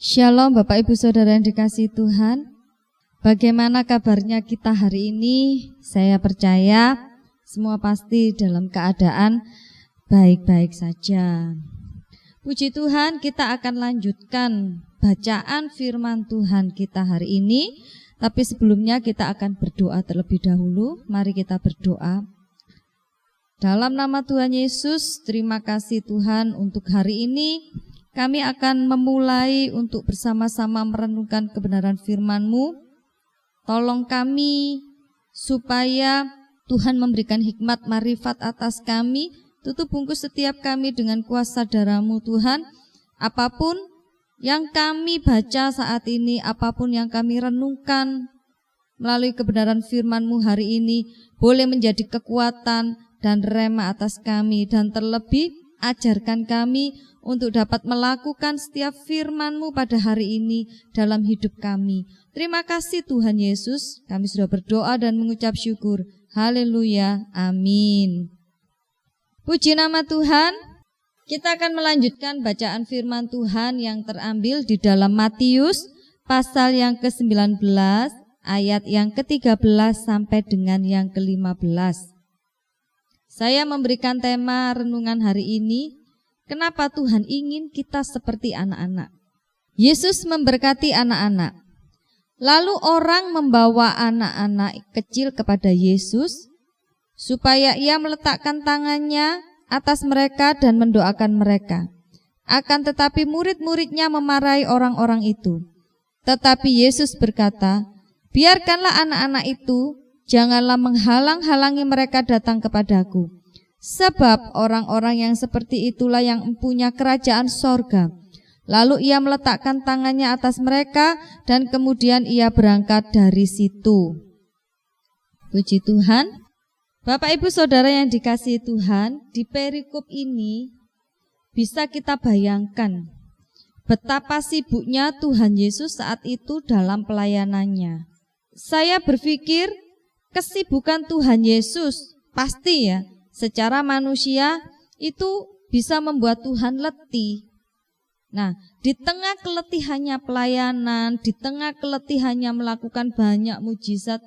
Shalom Bapak Ibu Saudara yang dikasihi Tuhan. Bagaimana kabarnya kita hari ini? Saya percaya semua pasti dalam keadaan baik-baik saja. Puji Tuhan, kita akan lanjutkan bacaan firman Tuhan kita hari ini. Tapi sebelumnya kita akan berdoa terlebih dahulu. Mari kita berdoa. Dalam nama Tuhan Yesus, terima kasih Tuhan untuk hari ini. Kami akan memulai untuk bersama-sama merenungkan kebenaran firman-Mu. Tolong kami supaya Tuhan memberikan hikmat marifat atas kami. Tutup bungkus setiap kami dengan kuasa darah-Mu Tuhan. Apapun yang kami baca saat ini, apapun yang kami renungkan melalui kebenaran firman-Mu hari ini, boleh menjadi kekuatan dan rema atas kami. Dan terlebih ajarkan kami untuk dapat melakukan setiap firman-Mu pada hari ini dalam hidup kami. Terima kasih Tuhan Yesus, kami sudah berdoa dan mengucap syukur. Haleluya, amin. Puji nama Tuhan. Kita akan melanjutkan bacaan firman Tuhan yang terambil di dalam Matius pasal yang ke-19 ayat yang ke-13 sampai dengan yang ke-15. Saya memberikan tema renungan hari ini, kenapa Tuhan ingin kita seperti anak-anak. Yesus memberkati anak-anak. Lalu orang membawa anak-anak kecil kepada Yesus, supaya ia meletakkan tangannya atas mereka dan mendoakan mereka. Akan tetapi murid-muridnya memarahi orang-orang itu. Tetapi Yesus berkata, biarkanlah anak-anak itu, janganlah menghalang-halangi mereka datang kepadaku. Sebab orang-orang yang seperti itulah yang mempunyai kerajaan sorga. Lalu ia meletakkan tangannya atas mereka dan kemudian ia berangkat dari situ. Puji Tuhan. Bapak Ibu Saudara yang dikasihi Tuhan, di perikop ini bisa kita bayangkan betapa sibuknya Tuhan Yesus saat itu dalam pelayanannya. Saya berpikir kesibukan Tuhan Yesus pasti ya, secara manusia itu bisa membuat Tuhan letih. Nah, di tengah keletihannya pelayanan, di tengah keletihannya melakukan banyak mujizat,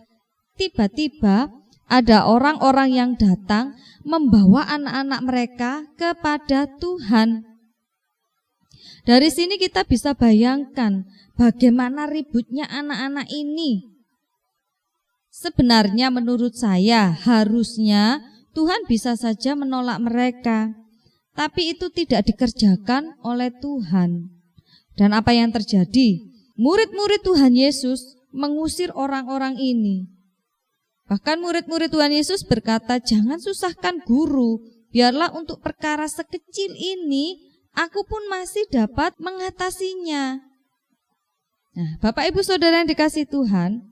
tiba-tiba ada orang-orang yang datang membawa anak-anak mereka kepada Tuhan. Dari sini kita bisa bayangkan bagaimana ributnya anak-anak ini. Sebenarnya menurut saya harusnya Tuhan bisa saja menolak mereka, tapi itu tidak dikerjakan oleh Tuhan. Dan apa yang terjadi? Murid-murid Tuhan Yesus mengusir orang-orang ini. Bahkan murid-murid Tuhan Yesus berkata, jangan susahkan guru, biarlah untuk perkara sekecil ini, aku pun masih dapat mengatasinya. Nah, Bapak Ibu Saudara yang dikasihi Tuhan,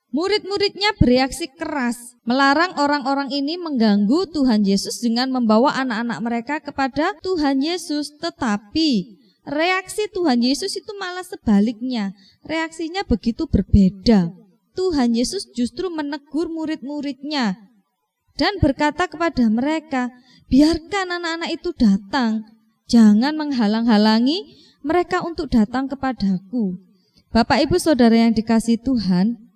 murid-muridnya bereaksi keras, melarang orang-orang ini mengganggu Tuhan Yesus dengan membawa anak-anak mereka kepada Tuhan Yesus. Tetapi reaksi Tuhan Yesus itu malah sebaliknya, reaksinya begitu berbeda. Tuhan Yesus justru menegur murid-muridnya dan berkata kepada mereka, biarkan anak-anak itu datang, jangan menghalang-halangi mereka untuk datang kepadaku. Bapak Ibu Saudara yang dikasihi Tuhan,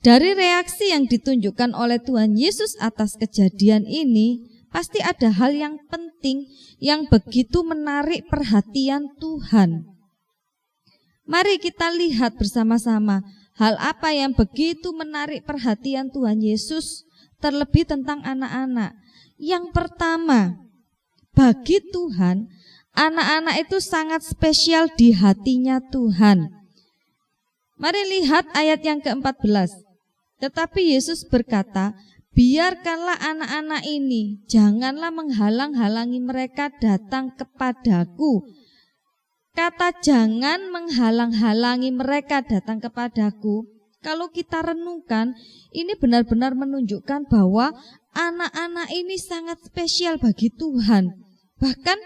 dari reaksi yang ditunjukkan oleh Tuhan Yesus atas kejadian ini, pasti ada hal yang penting yang begitu menarik perhatian Tuhan. Mari kita lihat bersama-sama hal apa yang begitu menarik perhatian Tuhan Yesus, terlebih tentang anak-anak. Yang pertama, bagi Tuhan, anak-anak itu sangat spesial di hatinya Tuhan. Mari lihat ayat yang ke-14. Tetapi Yesus berkata, biarkanlah anak-anak ini, janganlah menghalang-halangi mereka datang kepadaku. Kata jangan menghalang-halangi mereka datang kepadaku, kalau kita renungkan, ini benar-benar menunjukkan bahwa anak-anak ini sangat spesial bagi Tuhan. Bahkan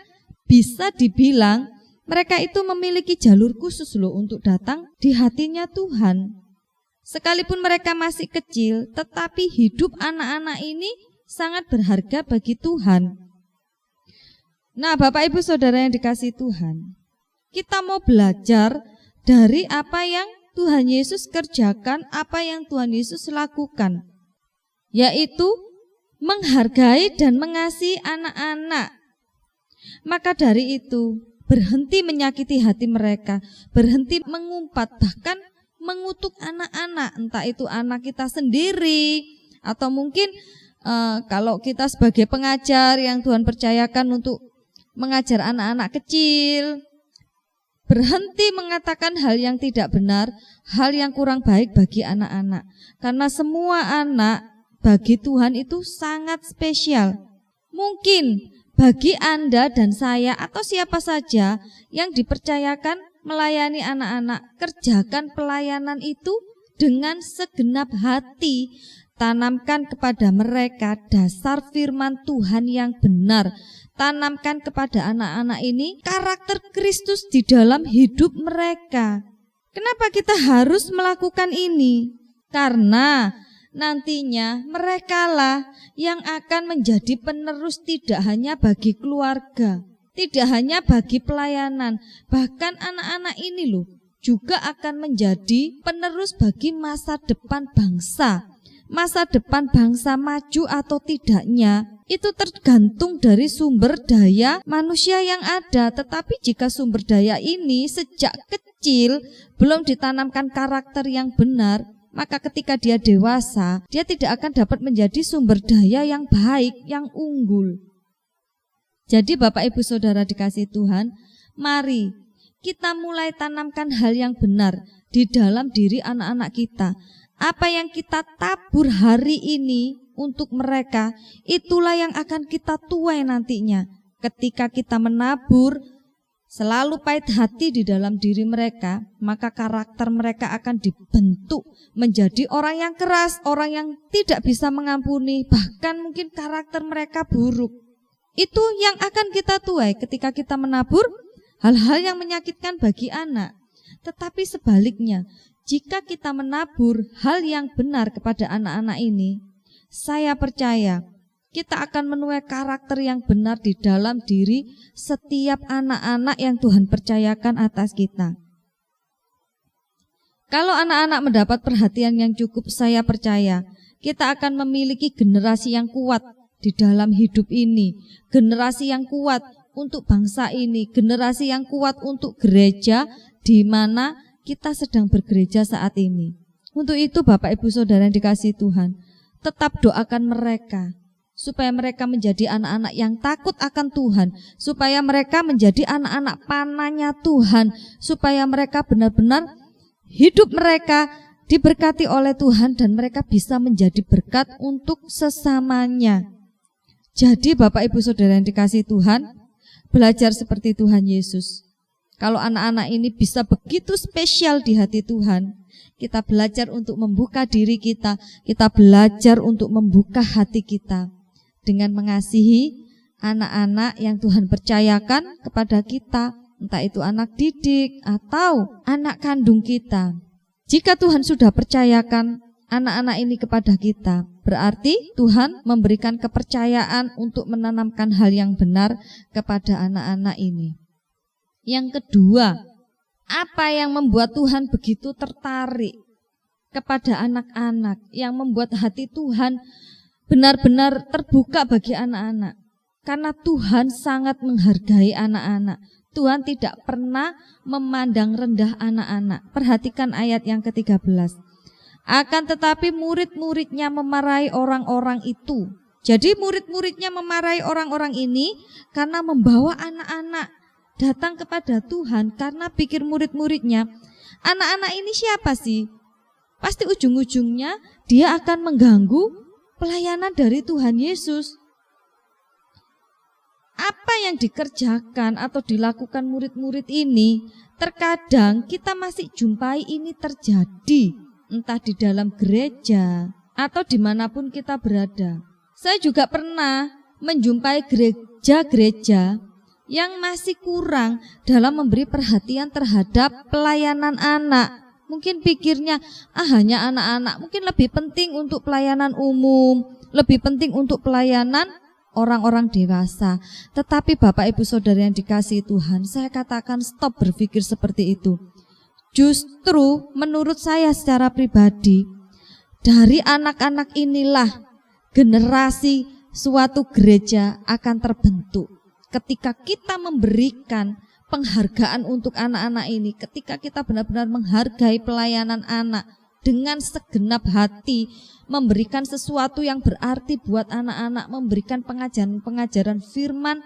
bisa dibilang mereka itu memiliki jalur khusus loh untuk datang di hatinya Tuhan. Sekalipun mereka masih kecil, tetapi hidup anak-anak ini sangat berharga bagi Tuhan. Nah, Bapak Ibu Saudara yang dikasihi Tuhan, Kita mau belajar dari apa yang Tuhan Yesus kerjakan, apa yang Tuhan Yesus lakukan, yaitu menghargai dan mengasihi anak-anak. Maka dari itu, berhenti menyakiti hati mereka, berhenti mengumpat, bahkan mengutuk anak-anak, entah itu anak kita sendiri atau mungkin kalau kita sebagai pengajar yang Tuhan percayakan untuk mengajar anak-anak kecil, berhenti mengatakan hal yang tidak benar, hal yang kurang baik bagi anak-anak. Karena semua anak bagi Tuhan itu sangat spesial. Mungkin bagi Anda dan saya atau siapa saja yang dipercayakan melayani anak-anak, kerjakan pelayanan itu dengan segenap hati. Tanamkan kepada mereka dasar firman Tuhan yang benar. Tanamkan kepada anak-anak ini karakter Kristus di dalam hidup mereka. Kenapa kita harus melakukan ini? Karena nantinya merekalah yang akan menjadi penerus tidak hanya bagi keluarga, tidak hanya bagi pelayanan, bahkan anak-anak ini loh juga akan menjadi penerus bagi masa depan bangsa. Masa depan bangsa maju atau tidaknya itu tergantung dari sumber daya manusia yang ada. Tetapi jika sumber daya ini sejak kecil belum ditanamkan karakter yang benar, maka ketika dia dewasa, dia tidak akan dapat menjadi sumber daya yang baik, yang unggul. Jadi Bapak Ibu Saudara dikasihi Tuhan, mari kita mulai tanamkan hal yang benar di dalam diri anak-anak kita. Apa yang kita tabur hari ini untuk mereka, itulah yang akan kita tuai nantinya. Ketika kita menabur selalu pahit hati di dalam diri mereka, maka karakter mereka akan dibentuk menjadi orang yang keras, orang yang tidak bisa mengampuni, bahkan mungkin karakter mereka buruk. Itu yang akan kita tuai ketika kita menabur hal-hal yang menyakitkan bagi anak. Tetapi sebaliknya, jika kita menabur hal yang benar kepada anak-anak ini, saya percaya kita akan menuai karakter yang benar di dalam diri setiap anak-anak yang Tuhan percayakan atas kita. Kalau anak-anak mendapat perhatian yang cukup, saya percaya kita akan memiliki generasi yang kuat di dalam hidup ini, generasi yang kuat untuk bangsa ini, generasi yang kuat untuk gereja di mana kita sedang bergereja saat ini. Untuk itu Bapak Ibu Saudara yang dikasihi Tuhan, tetap doakan mereka supaya mereka menjadi anak-anak yang takut akan Tuhan, supaya mereka menjadi anak-anak panahnya Tuhan, supaya mereka benar-benar hidup mereka diberkati oleh Tuhan dan mereka bisa menjadi berkat untuk sesamanya. Jadi Bapak Ibu Saudara yang dikasihi Tuhan, belajar seperti Tuhan Yesus. Kalau anak-anak ini bisa begitu spesial di hati Tuhan, kita belajar untuk membuka diri kita belajar untuk membuka hati kita dengan mengasihi anak-anak yang Tuhan percayakan kepada kita, entah itu anak didik atau anak kandung kita. Jika Tuhan sudah percayakan anak-anak ini kepada kita, berarti Tuhan memberikan kepercayaan untuk menanamkan hal yang benar kepada anak-anak ini. Yang kedua, apa yang membuat Tuhan begitu tertarik kepada anak-anak, yang membuat hati Tuhan benar-benar terbuka bagi anak-anak? Karena Tuhan sangat menghargai anak-anak. Tuhan tidak pernah memandang rendah anak-anak. Perhatikan ayat yang ke-13. Akan tetapi murid-muridnya memarahi orang-orang itu. Jadi murid-muridnya memarahi orang-orang ini karena membawa anak-anak datang kepada Tuhan, karena pikir murid-muridnya, anak-anak ini siapa sih? Pasti ujung-ujungnya dia akan mengganggu pelayanan dari Tuhan Yesus. Apa yang dikerjakan atau dilakukan murid-murid ini, terkadang kita masih jumpai ini terjadi, entah di dalam gereja atau dimanapun kita berada. Saya juga pernah menjumpai gereja-gereja yang masih kurang dalam memberi perhatian terhadap pelayanan anak. Mungkin pikirnya, hanya anak-anak, mungkin lebih penting untuk pelayanan umum, lebih penting untuk pelayanan orang-orang dewasa. Tetapi Bapak Ibu Saudara yang dikasihi Tuhan, saya katakan stop berpikir seperti itu. Justru menurut saya secara pribadi, dari anak-anak inilah generasi suatu gereja akan terbentuk. Ketika kita memberikan penghargaan untuk anak-anak ini, ketika kita benar-benar menghargai pelayanan anak dengan segenap hati, memberikan sesuatu yang berarti buat anak-anak, memberikan pengajaran-pengajaran firman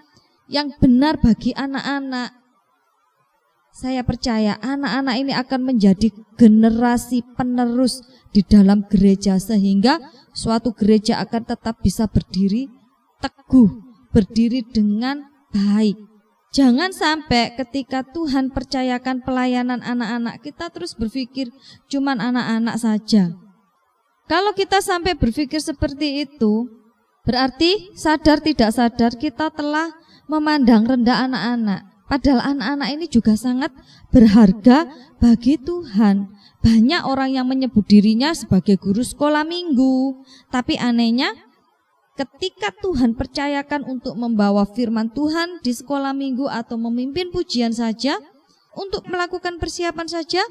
yang benar bagi anak-anak. Saya percaya anak-anak ini akan menjadi generasi penerus di dalam gereja, sehingga suatu gereja akan tetap bisa berdiri teguh, berdiri dengan baik. Jangan sampai ketika Tuhan percayakan pelayanan anak-anak, kita terus berpikir cuman anak-anak saja. Kalau kita sampai berpikir seperti itu, berarti sadar tidak sadar kita telah memandang rendah anak-anak. Padahal anak-anak ini juga sangat berharga bagi Tuhan. Banyak orang yang menyebut dirinya sebagai guru sekolah minggu, tapi anehnya ketika Tuhan percayakan untuk membawa firman Tuhan di sekolah minggu atau memimpin pujian saja, untuk melakukan persiapan saja,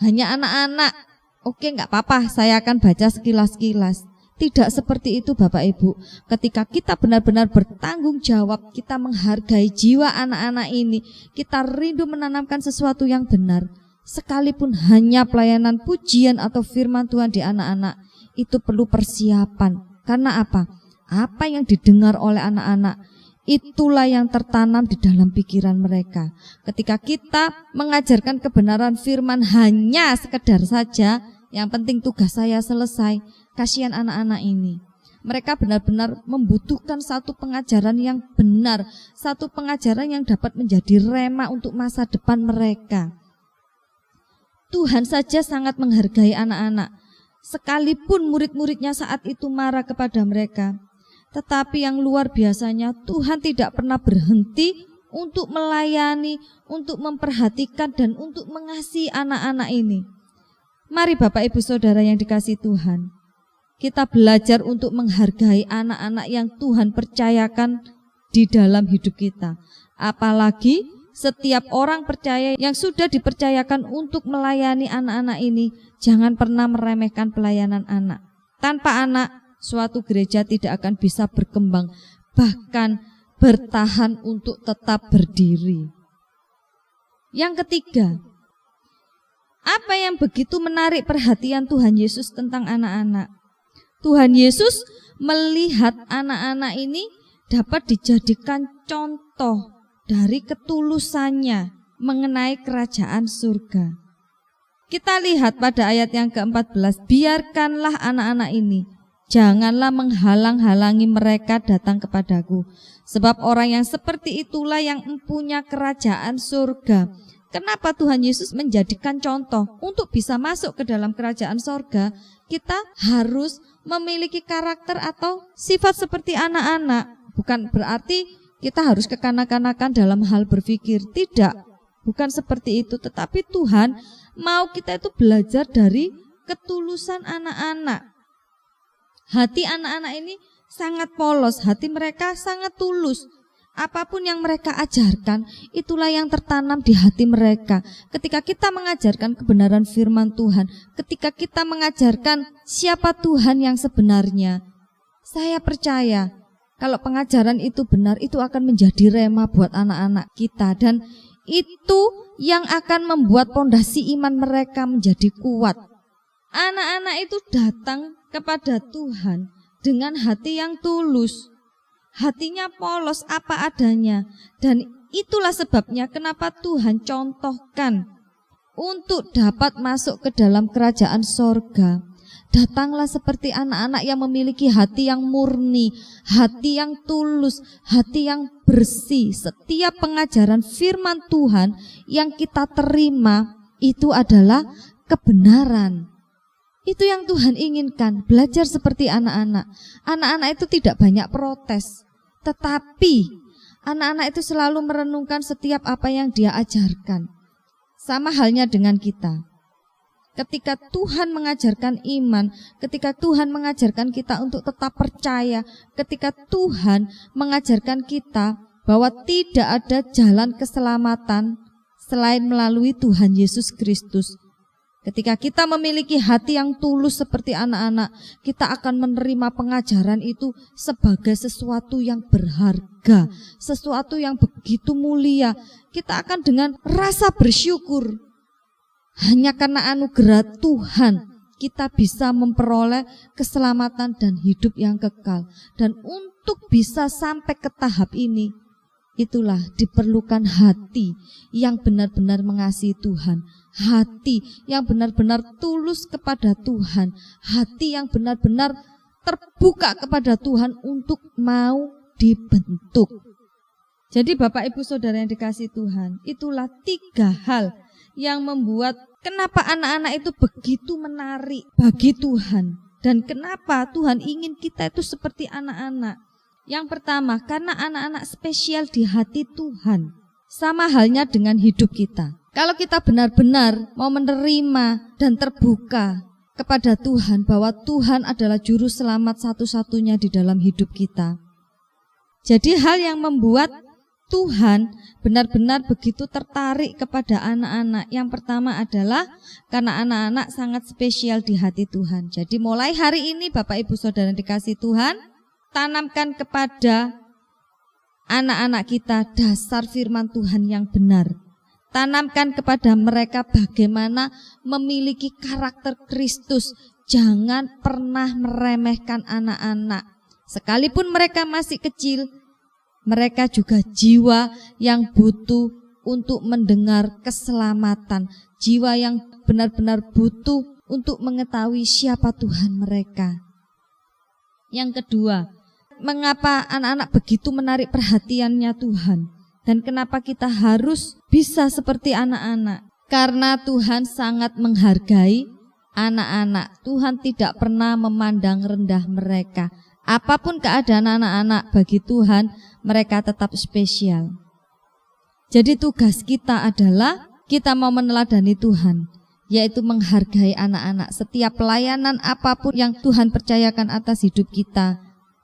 hanya anak-anak. Oke, enggak apa-apa, saya akan baca sekilas-kilas. Tidak seperti itu Bapak Ibu. Ketika kita benar-benar bertanggung jawab, kita menghargai jiwa anak-anak ini, kita rindu menanamkan sesuatu yang benar. Sekalipun hanya pelayanan pujian atau firman Tuhan di anak-anak, itu perlu persiapan. Karena apa? Apa yang didengar oleh anak-anak, itulah yang tertanam di dalam pikiran mereka. Ketika kita mengajarkan kebenaran firman hanya sekedar saja, yang penting tugas saya selesai, kasihan anak-anak ini. Mereka benar-benar membutuhkan satu pengajaran yang benar, satu pengajaran yang dapat menjadi rema untuk masa depan mereka. Tuhan saja sangat menghargai anak-anak. Sekalipun murid-muridnya saat itu marah kepada mereka, tetapi yang luar biasanya Tuhan tidak pernah berhenti untuk melayani, untuk memperhatikan dan untuk mengasihi anak-anak ini. Mari Bapak Ibu Saudara yang dikasihi Tuhan, kita belajar untuk menghargai anak-anak yang Tuhan percayakan di dalam hidup kita. Apalagi setiap orang percaya yang sudah dipercayakan untuk melayani anak-anak ini, jangan pernah meremehkan pelayanan anak. Tanpa anak, suatu gereja tidak akan bisa berkembang, bahkan bertahan untuk tetap berdiri. Yang ketiga, apa yang begitu menarik perhatian Tuhan Yesus tentang anak-anak? Tuhan Yesus melihat anak-anak ini dapat dijadikan contoh dari ketulusannya mengenai kerajaan surga. Kita lihat pada ayat yang ke-14, biarkanlah anak-anak ini, janganlah menghalang-halangi mereka datang kepadaku, sebab orang yang seperti itulah yang mempunyai kerajaan surga. Kenapa Tuhan Yesus menjadikan contoh? Untuk bisa masuk ke dalam kerajaan surga, kita harus memiliki karakter atau sifat seperti anak-anak. Bukan berarti kita harus kekanak-kanakan dalam hal berpikir. Tidak, bukan seperti itu. Tetapi Tuhan mau kita itu belajar dari ketulusan anak-anak. Hati anak-anak ini sangat polos, hati mereka sangat tulus. Apapun yang mereka ajarkan, itulah yang tertanam di hati mereka. Ketika kita mengajarkan kebenaran firman Tuhan, ketika kita mengajarkan siapa Tuhan yang sebenarnya, saya percaya kalau pengajaran itu benar, itu akan menjadi rema buat anak-anak kita. Dan itu yang akan membuat pondasi iman mereka menjadi kuat. Anak-anak itu datang kepada Tuhan dengan hati yang tulus. Hatinya polos apa adanya. Dan itulah sebabnya kenapa Tuhan contohkan untuk dapat masuk ke dalam kerajaan sorga. Datanglah seperti anak-anak yang memiliki hati yang murni, hati yang tulus, hati yang bersih. Setiap pengajaran firman Tuhan yang kita terima itu adalah kebenaran. Itu yang Tuhan inginkan, belajar seperti anak-anak. Anak-anak itu tidak banyak protes, tetapi anak-anak itu selalu merenungkan setiap apa yang dia ajarkan. Sama halnya dengan kita. ketika Tuhan mengajarkan iman, ketika Tuhan mengajarkan kita untuk tetap percaya, ketika Tuhan mengajarkan kita bahwa tidak ada jalan keselamatan selain melalui Tuhan Yesus Kristus. Ketika kita memiliki hati yang tulus seperti anak-anak, kita akan menerima pengajaran itu sebagai sesuatu yang berharga, sesuatu yang begitu mulia. Kita akan dengan rasa bersyukur. Hanya karena anugerah Tuhan, kita bisa memperoleh keselamatan dan hidup yang kekal. Dan untuk bisa sampai ke tahap ini, itulah diperlukan hati yang benar-benar mengasihi Tuhan, hati yang benar-benar tulus kepada Tuhan, hati yang benar-benar terbuka kepada Tuhan untuk mau dibentuk. Jadi Bapak Ibu Saudara yang dikasihi Tuhan, itulah 3 hal yang membuat kenapa anak-anak itu begitu menarik bagi Tuhan, dan kenapa Tuhan ingin kita itu seperti anak-anak. Yang pertama, karena anak-anak spesial di hati Tuhan. Sama halnya dengan hidup kita. Kalau kita benar-benar mau menerima dan terbuka kepada Tuhan, bahwa Tuhan adalah juru selamat satu-satunya di dalam hidup kita. Jadi hal yang membuat Tuhan benar-benar begitu tertarik kepada anak-anak. Yang pertama adalah karena anak-anak sangat spesial di hati Tuhan. Jadi mulai hari ini Bapak Ibu Saudara dikasih Tuhan, tanamkan kepada anak-anak kita dasar firman Tuhan yang benar. Tanamkan kepada mereka bagaimana memiliki karakter Kristus. Jangan pernah meremehkan anak-anak. Sekalipun mereka masih kecil, mereka juga jiwa yang butuh untuk mendengar keselamatan. Jiwa yang benar-benar butuh untuk mengetahui siapa Tuhan mereka. Yang kedua, mengapa anak-anak begitu menarik perhatiannya Tuhan? Dan kenapa kita harus bisa seperti anak-anak? Karena Tuhan sangat menghargai anak-anak. Tuhan tidak pernah memandang rendah mereka. Apapun keadaan anak-anak, bagi Tuhan mereka tetap spesial. Jadi tugas kita adalah kita mau meneladani Tuhan, yaitu menghargai anak-anak. Setiap pelayanan apapun yang Tuhan percayakan atas hidup kita,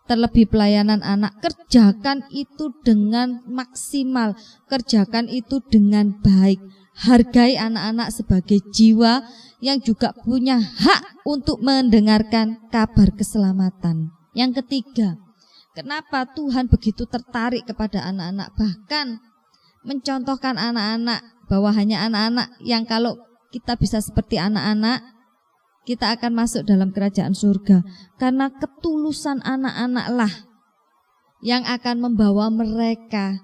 terlebih pelayanan anak, kerjakan itu dengan maksimal, kerjakan itu dengan baik. Hargai anak-anak sebagai jiwa yang juga punya hak untuk mendengarkan kabar keselamatan. Yang ketiga, kenapa Tuhan begitu tertarik kepada anak-anak, bahkan mencontohkan anak-anak, bahwa hanya anak-anak yang kalau kita bisa seperti anak-anak, kita akan masuk dalam kerajaan surga. Karena ketulusan anak-anaklah yang akan membawa mereka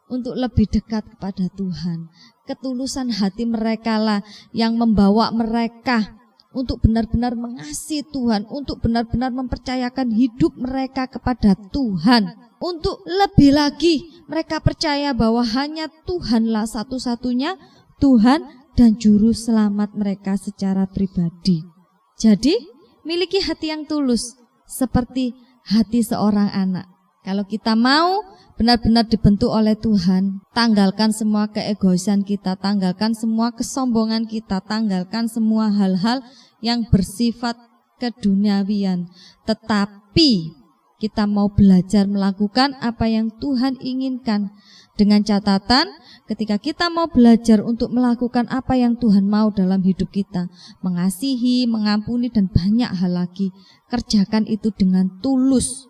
untuk lebih dekat kepada Tuhan. Ketulusan hati mereka lah yang membawa mereka untuk benar-benar mengasihi Tuhan, untuk benar-benar mempercayakan hidup mereka kepada Tuhan. Untuk lebih lagi mereka percaya bahwa hanya Tuhanlah satu-satunya Tuhan dan juru selamat mereka secara pribadi. Jadi, miliki hati yang tulus seperti hati seorang anak. Kalau kita mau benar-benar dibentuk oleh Tuhan, tanggalkan semua keegoisan kita, tanggalkan semua kesombongan kita, tanggalkan semua hal-hal yang bersifat keduniawian. Tetapi kita mau belajar melakukan apa yang Tuhan inginkan. Dengan catatan, ketika kita mau belajar untuk melakukan apa yang Tuhan mau dalam hidup kita, mengasihi, mengampuni, dan banyak hal lagi, kerjakan itu dengan tulus.